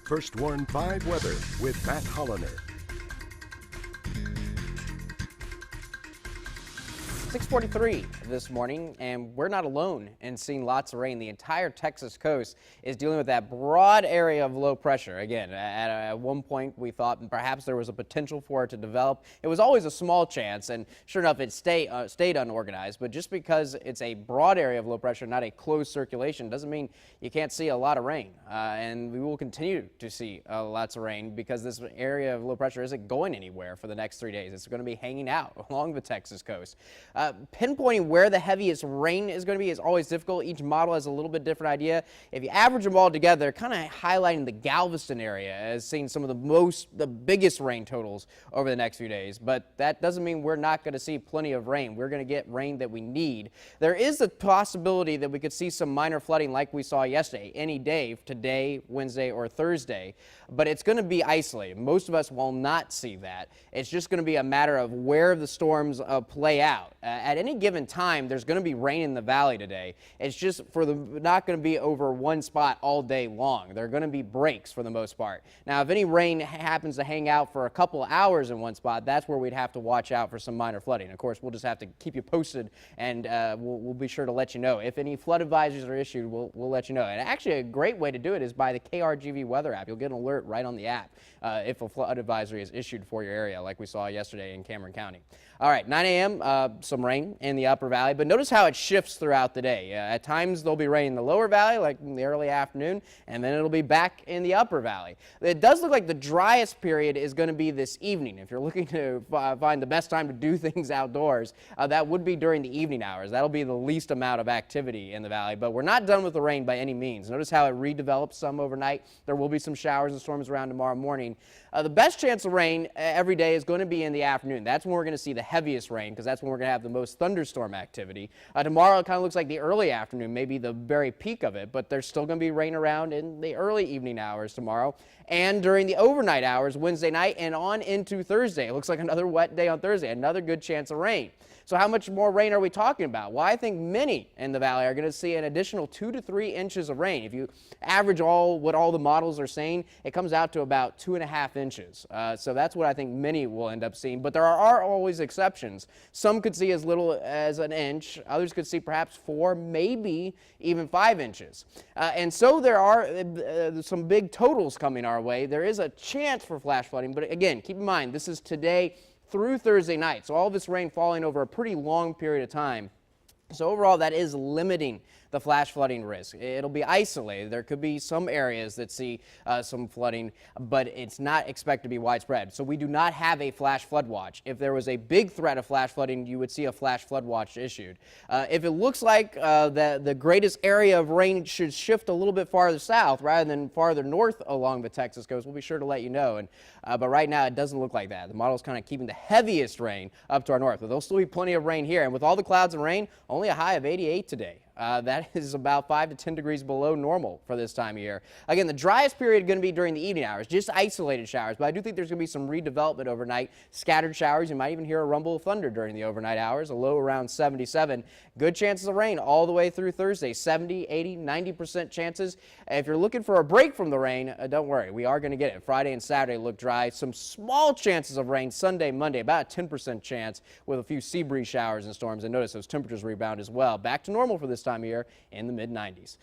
First Warn 5 weather with Matt Holliner. 6:43 this morning, and we're not alone in seeing lots of rain. The entire Texas coast is dealing with that broad area of low pressure. Again, at one point we thought perhaps there was a potential for it to develop. It was always a small chance, and sure enough, it stayed unorganized. But just because it's a broad area of low pressure, not a closed circulation, doesn't mean you can't see a lot of rain. And we will continue to see lots of rain because this area of low pressure isn't going anywhere for the next 3 days. It's going to be hanging out along the Texas coast. Pinpointing where the heaviest rain is going to be is always difficult. Each model has a little bit different idea. If you average them all together, kind of highlighting the Galveston area as seeing some of the biggest rain totals over the next few days. But that doesn't mean we're not going to see plenty of rain. We're going to get rain that we need. There is a possibility that we could see some minor flooding like we saw yesterday, any day, today, Wednesday, or Thursday. But it's going to be isolated. Most of us will not see that. It's just going to be a matter of where the storms play out. At any given time, there's going to be rain in the valley today. It's just not going to be over one spot all day long. There are going to be breaks for the most part. Now, if any rain happens to hang out for a couple of hours in one spot, that's where we'd have to watch out for some minor flooding. Of course, we'll just have to keep you posted, and we'll be sure to let you know. If any flood advisories are issued, we'll let you know. And actually, a great way to do it is by the KRGV weather app. You'll get an alert right on the app if a flood advisory is issued for your area, like we saw yesterday in Cameron County. All right, 9 a.m., some rain in the upper valley, but notice how it shifts throughout the day. At times there'll be rain in the lower valley, like in the early afternoon, and then it'll be back in the upper valley. It does look like the driest period is going to be this evening. If you're looking to find the best time to do things outdoors, that would be during the evening hours. That'll be the least amount of activity in the valley, but we're not done with the rain by any means. Notice how it redevelops some overnight. There will be some showers and storms around tomorrow morning. The best chance of rain every day is going to be in the afternoon. That's when we're going to see the heaviest rain because that's when we're going to have the most thunderstorm activity. Tomorrow it kind of looks like the early afternoon, maybe the very peak of it, but there's still going to be rain around in the early evening hours tomorrow and during the overnight hours Wednesday night and on into Thursday. It looks like another wet day on Thursday, another good chance of rain. So how much more rain are we talking about? Well, I think many in the valley are going to see an additional 2 to 3 inches of rain. If you average what all the models are saying, it comes out to about 2.5 inches. So that's what I think many will end up seeing. But there are always exceptions. Some could see as little as an inch. Others could see perhaps 4, maybe even 5 inches. And so there are some big totals coming our way. There is a chance for flash flooding. But again, keep in mind, this is today through Thursday night. So all this rain falling over a pretty long period of time. So overall, that is limiting the flash flooding risk. It'll be isolated. There could be some areas that see some flooding, but it's not expected to be widespread. So we do not have a flash flood watch. If there was a big threat of flash flooding, you would see a flash flood watch issued. If it looks like the greatest area of rain should shift a little bit farther south rather than farther north along the Texas coast, we'll be sure to let you know. But right now, it doesn't look like that. The model's kind of keeping the heaviest rain up to our north, but there'll still be plenty of rain here. And with all the clouds and rain, only a high of 88 today. That is about 5 to 10 degrees below normal for this time of year. Again, the driest period is going to be during the evening hours, just isolated showers. But I do think there's going to be some redevelopment overnight, scattered showers. You might even hear a rumble of thunder during the overnight hours, a low around 77. Good chances of rain all the way through Thursday, 70, 80, 90% chances. If you're looking for a break from the rain, don't worry. We are going to get it. Friday and Saturday look dry. Some small chances of rain Sunday, Monday, about a 10% chance with a few sea breeze showers and storms. And notice those temperatures rebound as well. Back to normal for this time of year in the mid-90s.